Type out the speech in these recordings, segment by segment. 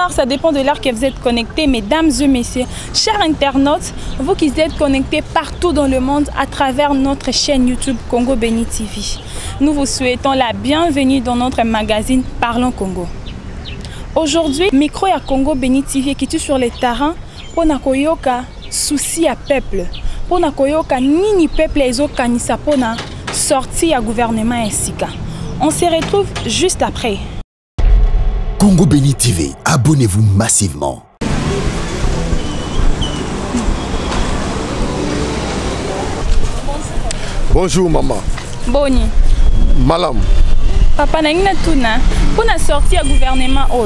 Bonsoir, ça dépend de l'heure que vous êtes connectés, mesdames et messieurs. Chers internautes, vous qui êtes connectés partout dans le monde à travers notre chaîne YouTube Congo Béni TV. Nous vous souhaitons la bienvenue dans notre magazine Parlons Congo. Aujourd'hui, micro à Congo Béni TV qui est sur les terrains pour nakoyoka souci à peuple. Pour nakoyoka nini peuple ezo kanisa pour na sorti à gouvernement Esika. On se retrouve juste après. Congo Béni TV, abonnez-vous massivement. Bonjour maman. Boni. Malam. Papa nangina tuna pour na sorti à gouvernement o.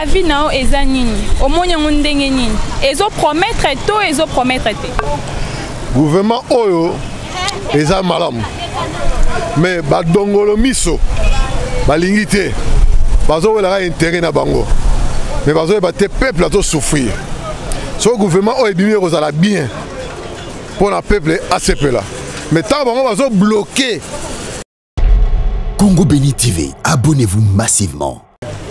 Avis nao eza nini? Omonya ndenge nini? Ezo promettre to ezo promettre te. Gouvernement oyo eza malam. Mais badongolo miso balingi te. Bazo wela intérêt na bango. Mais bazo te peuple a souffrir. So gouvernement oyo ebimi kozala bien pour na peuple ACP là. Mais tant bango bazo bloquer. Congo Béni TV, abonnez-vous massivement.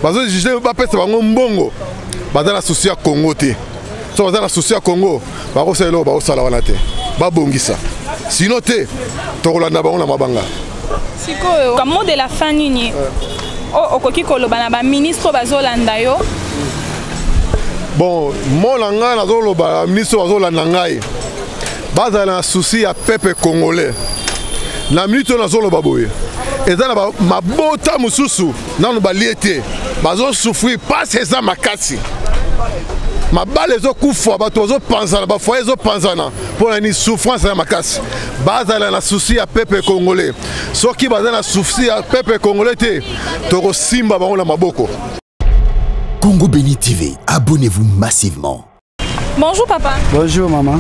Bazo jije ba pesa bango mbongo. Bazana souci à Congo te. So bazana souci à Congo, bako selo ba osala wana te. Ba bongisa. Sinon te tokolanda bango na mabanga. Sikoyo kamo de la fin nini? O okoki koloba na ba ministre bazolanda yo. Bon, mon langa nazoloba ministre bazolanda ngai. Bazala na souci à peuple congolais. La minute nazoloba boye. Eza na mabota mususu nanu baliete. Bazo souffrir pas ces makasi. Mabale zo kufa bato zo panzana ba foyer zo panzana pour la souffrance na makasi. Bazala na souci à peuple congolais. Soki bazala na souci à peuple congolais te toko simba bango na maboko. Congo Béni TV, abonnez-vous massivement. Bonjour papa. Bonjour maman.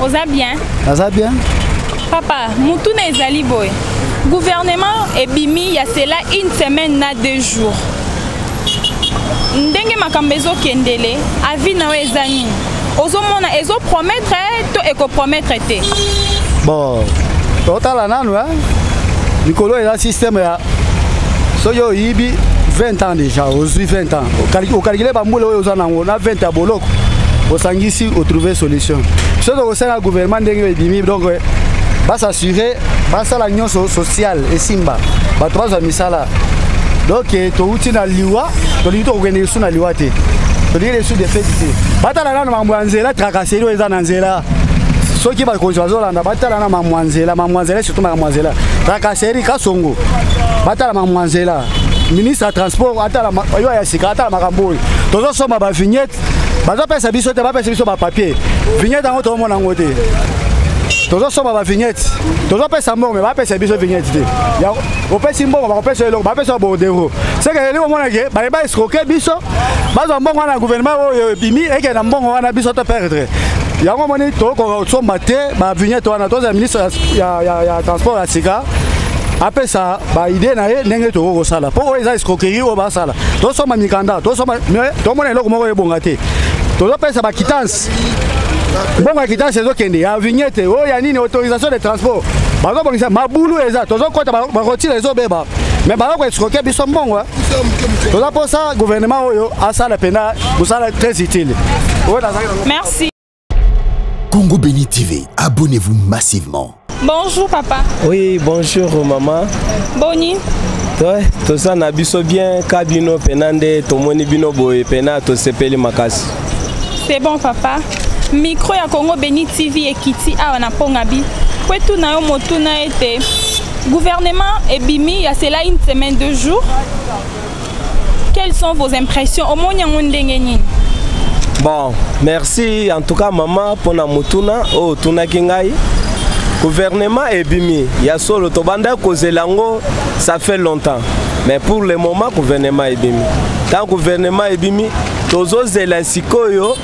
Oza bien? Oza bien? Papa, mutuna ezali boy. Gouvernement ebimi ya cela une semaine na 2 jours. Ndenge makambo ezokendele avis na eza nini? Ozomona ezo promettre to eko promettre te. Bon, totala nanu Nicolo est un système ya soyo yibi 20 ans déjà, aujourd'hui 20 ans. Au calculé ba mbolo oyo zana on a 20 à boloko. Au sangisi au trouver solution. Ce que c'est le gouvernement ndenge ebimi donc va s'assurer va ça la union sociale et simba. Ba trois misala. Donc to uti na liwa, to lito ogene su na liwa te. To dire su de fait te. Batala na mamwanzela trakasero eza na nzela. Soki ba konzolanda batala na mamwanzela surtout mamwanzela. Trakaseri kasongo. Batala mamwanzela. Ministre à transport atala yo ya sika atala makambo. Tozo soma ba vignette. Bazo pesa biso te ba pesa biso ba papier. Vignette ngo to mona ngote. Tozo soma ba vignette. Tozo pesa mbongo mais ba pesa biso vignette te. Ya o pesa mbongo ba pesa eloko ba pesa bondero. C'est que le mona ke ba escroquer biso. Bazo mbongo na gouvernement oyo bimi eke na mbongo wana biso to perdre. Yango moni to ko somba te ba vignette wana toza ministre ya transport ya sika. Après ça, bah idée na ye ndenge to ko sala. Pour eza escroquerie o ba sala. To soma mikanda, to soma to mona eloko moko ebonga te. To pesa ba quittance. Bon ba quittance ezo kende ya vignette o ya nini autorisation de transport. Ba ko bongisa mabulu eza to zo kota ba rotire ezo beba. Mais ba ko escroquer biso mbongo. To za pour ça gouvernement oyo asala pena musala très utile. Merci. Congo Béni TV, abonnez-vous massivement. Bonjour papa. Oui, bonjour maman. Boni. Toi, tout ça na biso bien kabino penande tomoni bino boye pena to sepeli makasi. C'est bon papa. Micro ya Congo Béni TV ekiti awa na pongabi. Kwetu na yo motuna ete gouvernement ebimi ya cela une semaine 2 jours. Quelles sont vos impressions? Omonya ndenge nini? Bon, merci en tout cas maman pour na motuna o tuna kingai. Gouvernement ebimi ya solo to banda kozelango ça fait longtemps. Mais pour le moment gouvernement ebimi. Tant gouvernement ebimi tozo zela sikoyo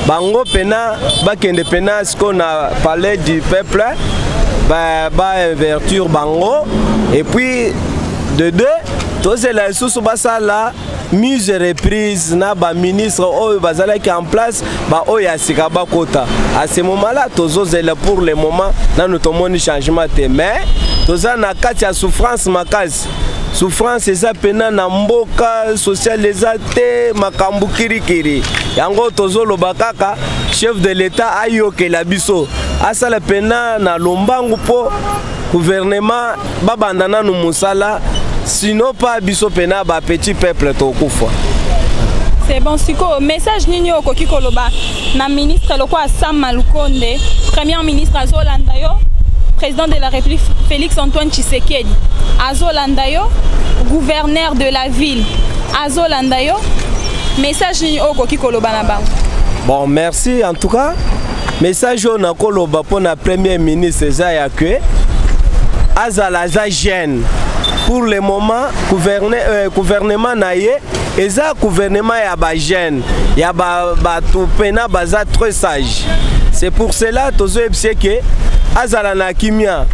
bango pena bakende pena qu'on a parlé du peuple ba invertir bango et puis de deux tozela susu basala mise reprise na ba ministre oyo bazala qui en place ba oya sika bakota à ce moment là tozozela pour le moment na nous tomoni changement te mais tozana kati ya souffrance makasi souffrance eza pena na mboka social eza te makambu kirikiri yango tozoloba kaka chef de l'état ayokela biso asala pena na lombangu po gouvernement babanda nanu musala sinon pas biso pena ba petit peuple tokufa. C'est bon, siko message nini okoki koloba na ministre loko Sam Malukonde, premier ministre azolanda yo, président de la République Félix Antoine Tshisekedi azolanda yo, gouverneur de la ville azolanda yo, message nini okoki koloba na bango? Bon, merci en tout cas. Message on a koloba pour na premier ministre Zaya que azala za jeune. Pour le moment, gouvernement naie, et ça gouvernement ya ba jeune, ya ba tout pena baza très sage. C'est pour cela tozo epsie que azala na kimia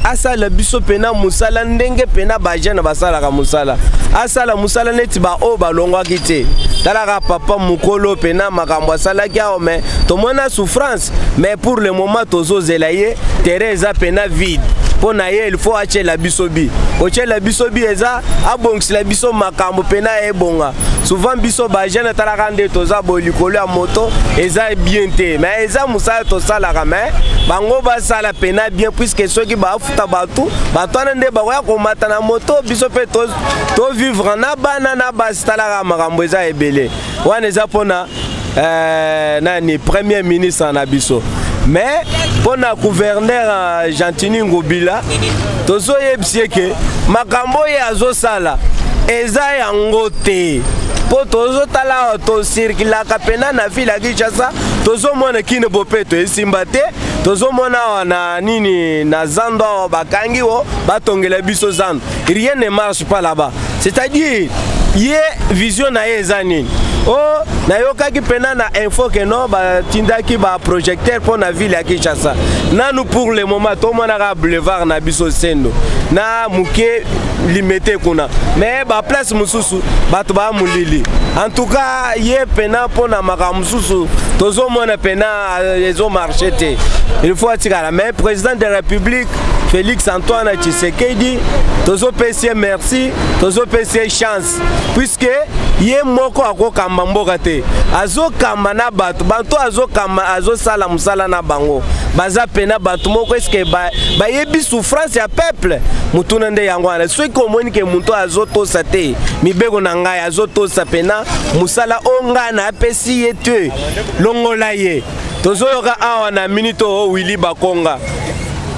asala biso pena musala ndenge pena ba jeune basala ka musala. Asala musala neti ba o ba longwa kite. Talaka papa mukolo pena makambo asala kia mais to mona souffrance, mais pour le moment tozo zelaye Teresa pena vide. Pour naie il faut acheter la bisobi. Oche la bisobi eza abongsi la biso makambo pena ebonga. Souvent biso ba jeune talaka nde toza bolikolo ya moto eza bien te. Mais eza musala to sala ka mais bango ba sala pena bien puisque ceux qui ba futa batu batwana nde ba ya komata na moto biso pe to vivre na bana na bastala ka makambo eza ebele. Wana eza pona nani premier ministre na biso. Mais pour le gouverneur Gentini Ngobila, tozo yebsie que makambo ya zo sala eza yango te. Po tozo tala to circula kapena na ville ya Kinshasa, tozo mona kine bopeto esimba te, tozo mona na nini na zando bakangi wo batongela biso zando. Rien ne marche pas là-bas. C'est-à-dire yé vision na ezanini. Oh, na yokaki pena na info que non ba tindaki ba projecteur pour na ville ya Kinshasa. Nanu pour le moment to monaka boulevard na biso sendo. Na muke limité kuna. Mais ba place mususu bato ba mulili. En tout cas, yé pena pour na maka mususu tozo mona pena ezo marché te. Il faut atikala mais président de la République Félix Antoine Tshisekedi tozo pesier merci, tozo pesier chance puisque yé moko akoka mboka te azo kamba na bato banto azo kamba azo sala musala na bango baza pena bato moko eske ba yebi souffrance ya peuple mutuna nde yango ana ceux qui omoni ke muntu azo tosa te mibeko na ngai azo tosa pena musala onga na apesi yete longola ye tozo yoka awa na minute o Willy Bakonga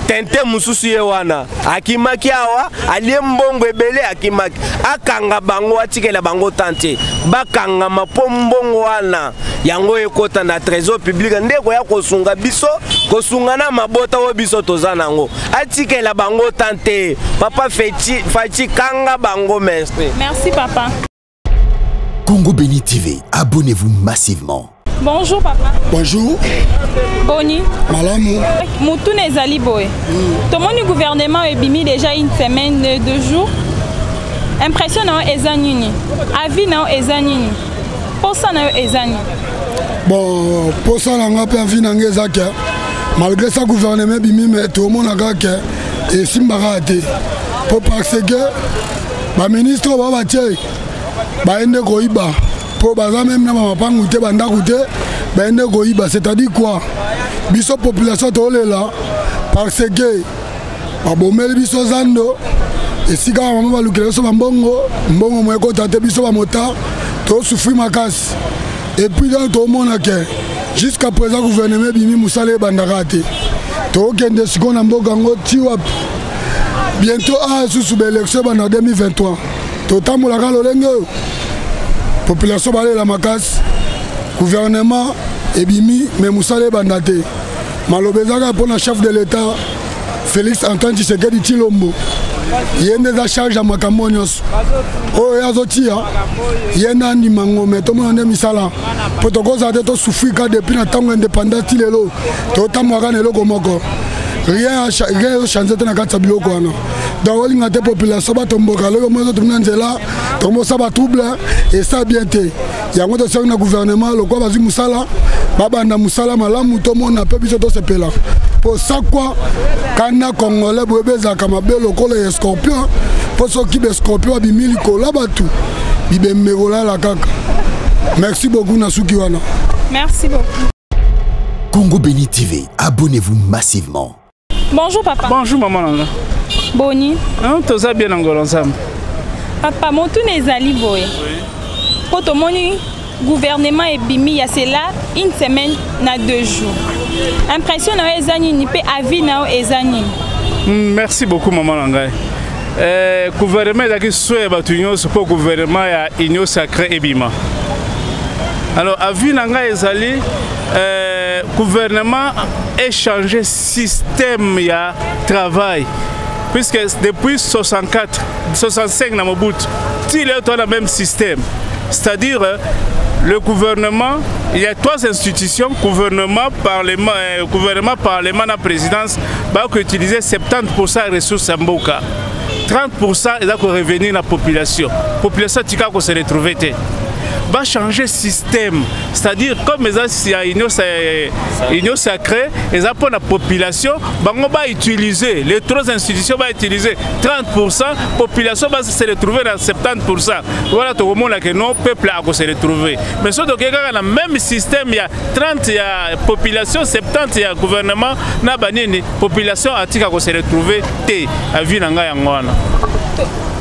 tente mususu ye wana akimaki awa alie mbongo ebele akimaki akanga bango atikela bango tante bakanga mapo mbongo wana yango ekota na trésor public ndeko ya kosunga biso kosunga na mabota wo biso toza nango atikela bango tante papa Fachi kanga bango merci. Merci papa. Congo Béni TV, abonnez-vous massivement. Bonjour papa. Bonjour. Boni. Malamu. Moutoune ezali boye. Tomoni gouvernement ebimi déjà une semaine, 2 jours. Impression na eza nini? Avis na eza nini? Posa na eza nini? Bon, posa na nga pe avis na nga eza ke malgré ça gouvernement bimi mais tout le monde a ke et simbara te. Pour parce que ba ministre ba batie ba ende koiba. Pour baza même na mapangu te banda koute ba ende koiba, c'est-à-dire quoi? Biso population tole là parce que ba bomeli biso zando et si quand maman va lukela so mbongo mo ko tante biso ba mota to souffrir makasi. Et puis dans tout le monde que jusqu'à présent gouvernement bimi musale bandarate to kende siko na mboka ngo tiwa bientôt a sous élection en 2023 to tamola ka lolenge population balé la makasi gouvernement ebimi mais musale bandate malobezaka pour le chef de l'état Félix Antoine Tshisekedi Tshilombo yende za charge ya makambo nyonso oyo azotia yende andima ngome tomona nde misala po tokozala te tosouffrir ka depuis na ntango indépendance ti lelo totamwaka na eloko moko rien echange te na kati ya biloko wana donc olinga te population batomboka lelo mo ezotomi na nzela tokomosala batrouble esa bien te yango tosengi na gouvernement lokwa bazwi mosala babanda musala malamu to mona pe biso to sepela pour ça quoi kana congolais bwebeza kama belo kole scorpion pour so ki be scorpion bimili kola batu bibe merola la kaka. Merci beaucoup Nasuki wana. Merci beaucoup. Congo Béni TV, abonnez-vous massivement. Bonjour papa. Bonjour maman Nanga. Boni. Hein, tout ça bien ensemble. Papa, mon tout n'est ali boy. Quand on moni gouvernement est bimi, il y a cela une semaine na 2 jours. Impression na ezani ni pe avis na ezani. Merci beaucoup maman Nanga. Gouvernement est souhait batunion c'est pour gouvernement ya union sacrée et bima. Alors avis Nanga ezali gouvernement a changé système ya travail puisque depuis 64 65 dans Mobutu il est dans le même système, c'est-à-dire le gouvernement, il y a 3 institutions, gouvernement, parlement, la présidence, qui utilisent 70% des ressources en Mboka. 30% est revenir à la population. La population qui se retrouve. Va changer système, c'est-à-dire comme il y a une union sacrée, et pour la population, va utiliser, les 3 institutions vont utiliser 30%, la population va se retrouver dans 70%. Voilà tout le monde que non peuple a se retrouver. Mais surtout que dans le même système, il y a 30 il y a population, 70 il y a gouvernement, na banini population a tika se retrouver te à vie nanga yangwana.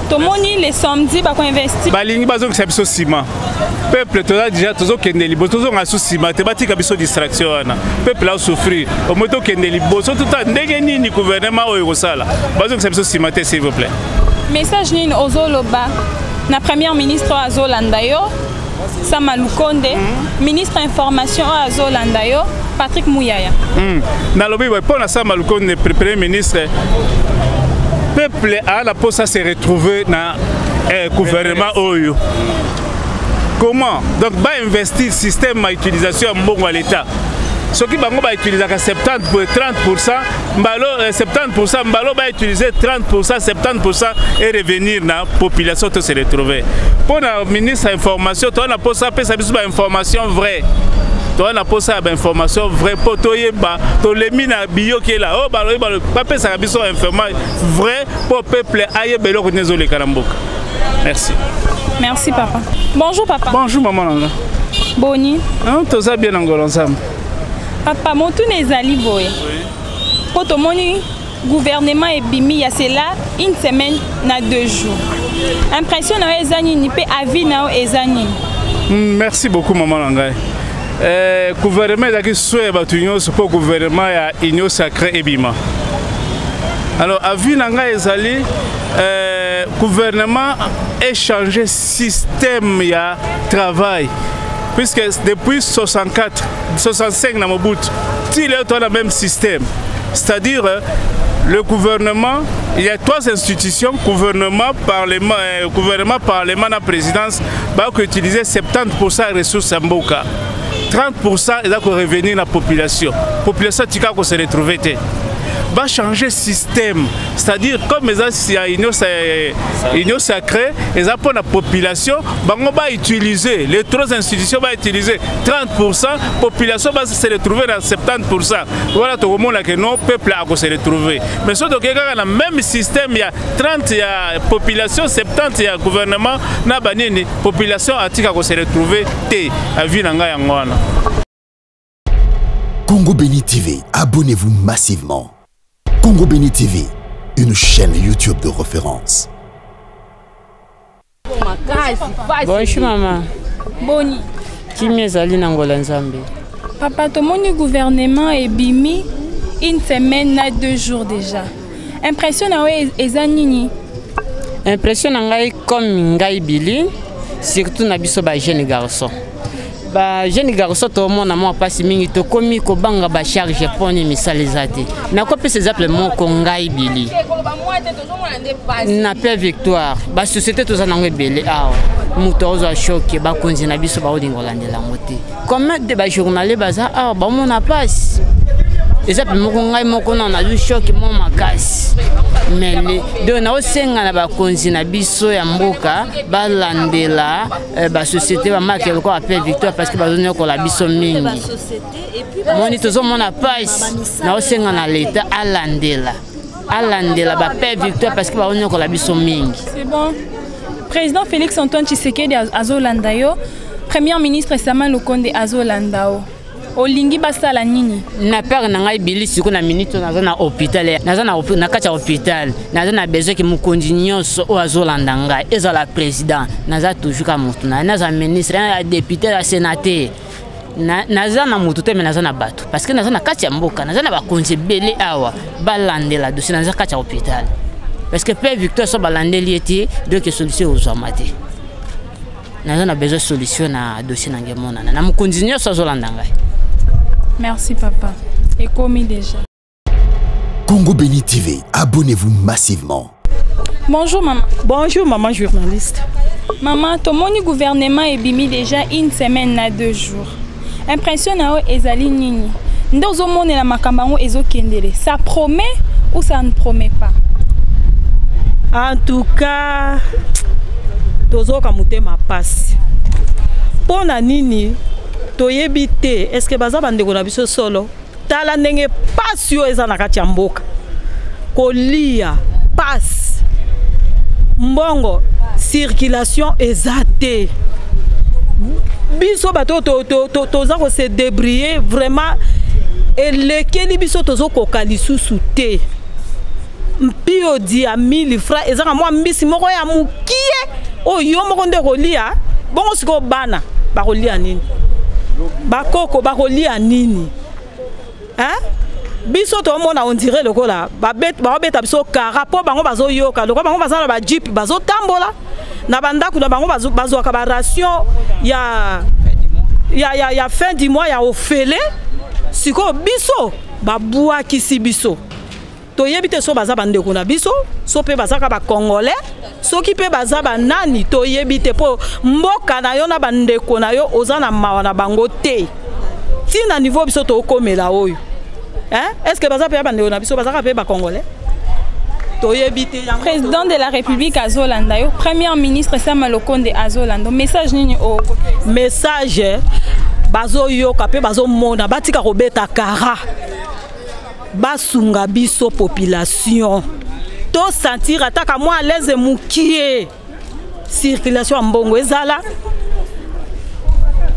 Tomoni les samedis ba ko investi. Balingi bazo que c'est ciment. Peuple toza déjà tozo kende libo tozo ngasu ciment te batika biso distraction wana. Peuple a souffrir. Au moto kende libo so tout ndenge nini gouvernement oyo kosala. Bazo que c'est ciment s'il vous plaît. Message nini ozoloba na premier ministre Azolanda yo Sama Lukonde, ministre information Azolanda yo Patrick Mouyaya. Na lobi pour na Sama Lukonde premier ministre peuple a la poste à se retrouver dans le gouvernement Oyo. Comment? Donc, va investir le système d'utilisation à l'État. Ce qui va utiliser 70 pour 30%, 70%, va utiliser 30%, 70% et revenir dans la population de se retrouver. Pour le ministre de l'information, tu as la poste à faire information vraie. Tu as une information vraie pour toi, tu les mines à bio qui est là. Oh, papa, ça a besoin d'information vraie pour le peuple aïe belo les Karambouk. Merci. Merci papa. Bonjour papa. Bonjour maman Nanga. Boni. Hein, tout ça bien ensemble. Papa, mon tout n'est ali boy. Quand on moni gouvernement est bimi, il y a cela une semaine na 2 jours. Impression na ezani ni pe avis na ezani. Merci beaucoup maman Nanga. Gouvernement est souhait batunion c'est pour gouvernement ya union sacrée et bima. Alors avis Nanga ezali gouvernement a changé système ya travail puisque depuis 64 65 dans Mobutu il est dans le même système, c'est-à-dire le gouvernement, il y a 3 institutions, gouvernement, parlement, la présidence, qui utilisent 70% des ressources en Mboka. 30% est revenir à la population. La population qui se retrouve. Va changer système, c'est-à-dire comme il y a une union sacrée, et pour la population, va utiliser, les 3 institutions vont utiliser 30%, la population va se retrouver dans 70%. Voilà tout le monde que non peuple a se retrouver. Mais surtout que dans le même système, il y a 30 il y a population, 70 il y a gouvernement, na banini population a tika se retrouver te à vie nanga yangwana. Congo Béni TV, abonnez-vous massivement. Congo Béni TV, une chaîne YouTube de référence. Bonjour maman. Boni. Kimi ezali na ngola nzambe. Papa, tout mon gouvernement est bimi une semaine na 2 jours déjà. Impression na ezanini. Impression na ngai comme ngai bili, surtout na biso ba jeune garçon. Ba jeune garçon to mona mo pasi mingi to komi ko banga ba charge poni misali zate. Na ko pese zaple mo ko ngai bili. Na pe victoire. Ba société to za na ngebele awa. Muto ozo choqué ba konzi na biso ba odingola ndela moté. Comme de ba journalier baza awa ba mona pasi. Ezaple mo ko ngai mo ko na du choc mo makasi. mais donc naosenga na bakonzi na biso ya mboka balandela basociété bamake loko ape victoire parce que bazonyokola biso mingi moni tozomona pasi naosenga na leta alandela bape victoire parce que bazonyokola biso mingi. C'est bon. Président Félix Antoine Tshisekedi azolanda yo, Premier ministre Sama Lukonde azolanda yo. Olingi basala nini? Na père na ngai bili siko na minute na hôpital, na kati ya hôpital, na besoin que mukonzi nyonso o azolanda ngai, ezala président, naza toujours ka mutu, naza ministre, na député, na sénateur. Naza na mutu te mais naza na bato parce que naza na kati ya mboka, naza na bakonzi belé awa, balandela dossier naza kati ya hôpital. Parce que Père Victor so balandeli eti donc solution aux amate. Naza na besoin solution na dossier na ngemona. Na mukonzi nyonso azolanda ngai. Merci papa. Et commis déjà. Congo Béni TV, abonnez-vous massivement. Bonjour maman. Bonjour maman journaliste. Maman, ton gouvernement est bimi déjà une semaine na 2 jours. Impression na o ezali nini? Ndozo mone la makambango ezo kendele. Ça promet ou ça ne promet pas? En tout cas, tozo kamute ma passe. Pona nini toyebite est-ce que baza bandeko na biso solo tala ndenge passe yo eza na kati ya mboka kolia passe mbongo circulation ezate biso bato toza ko se débrouiller vraiment elekeli biso tozo koka lisusu te mpio di a 1000 francs ezaka mwa mbisi moko ya mukie oyo moko nde kolia bongo siko bana bakolia nini bakoko bakolia nini hein biso to mona on dirait lokola babeta biso kara po bango bazoyoka lokola bango bazana ba jeep bazotambola na bandako na bango bazwaka ba ration ya fin du mois ya ofele siko biso babwakisi biso toyebite so baza bandeko na biso so pe bazaka ba congolais soki pe baza banani toyebite po mboka na yo na bandeko na yo ozana mawa na bango te tina niveau biso to komela oyo hein est-ce que baza pe bandeko na biso bazaka pe ba congolais toyebite président de la république azolanda yo premier ministre Sama Lukonde azolanda message nini o message bazo yoka pe bazo mona batika kobeta kara basunga biso population to sentir ataka moi à l'aise mukie circulation mbongo ezala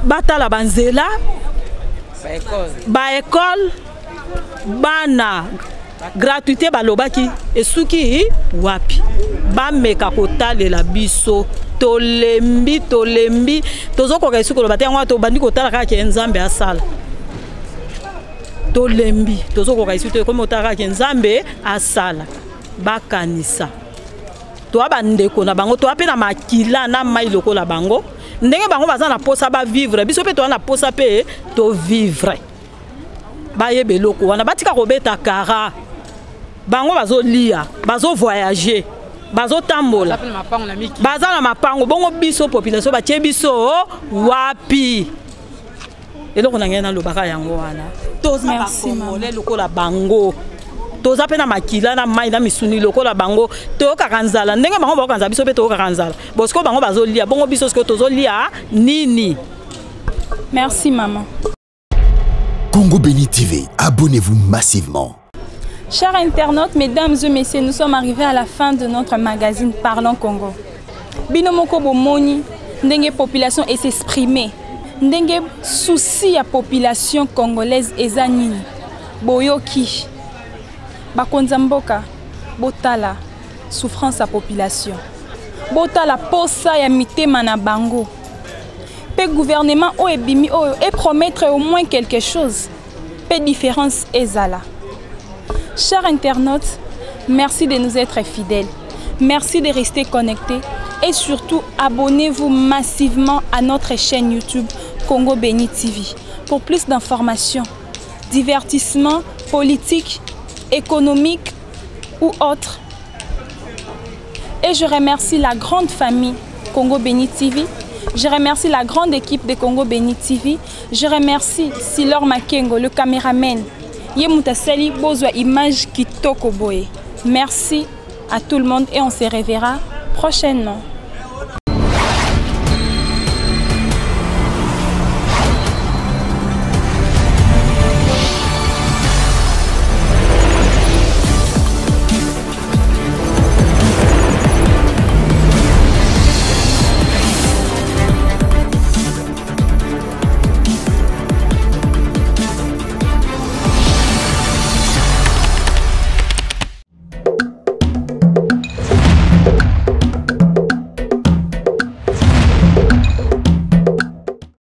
batala banzela ba école bana gratuité balobaki esuki wapi bameka kotalela biso tolembi tozokoka esuki loba te yango to bandi kotala kaka nzambe asala tolembi tozokoka ici to comme otaka ke nzambe asala bakanisa to abandeko na bango to apena makila na mai lokola bango ndenge bango baza na posa ba vivre biso pe to na posa pe to vivre ba yebe loko wana batika kobeta kara bango bazolia bazo voyager bazo tambola baza na mapango bongo biso population ba tie biso wapi eloko na ngena lobaka yango wana toza bakongole lokola bango toza pe na makila na mai na misuni lokola bango tokaka nzala ndenge bango bakokanza biso pe tokaka nzala bosko bango bazolia bongo biso siko tozolia nini. Merci maman. Congo Béni TV, abonnez-vous massivement. Chers internautes, mesdames et messieurs, nous sommes arrivés à la fin de notre magazine Parlons Congo. Binomoko bomoni ndenge population et s'exprimer. Ndenge souci ya population congolaise eza nini boyoki bakonza mboka botala souffrance ya population botala posa ya mitema na bango pe gouvernement o ebimi o et promettre au moins quelque chose pe différence ezala. Chers internautes, merci de nous être fidèles, merci de rester connectés et surtout abonnez-vous massivement à notre chaîne YouTube Congo Béni TV pour plus d'informations, divertissements, politiques, économiques ou autres. Et je remercie la grande famille Congo Béni TV, je remercie la grande équipe de Congo Béni TV, je remercie Silor Makengo, le caméraman, Yemutaseli Bozwa Image Kitoko Boye. Merci à tout le monde et on se reverra prochainement.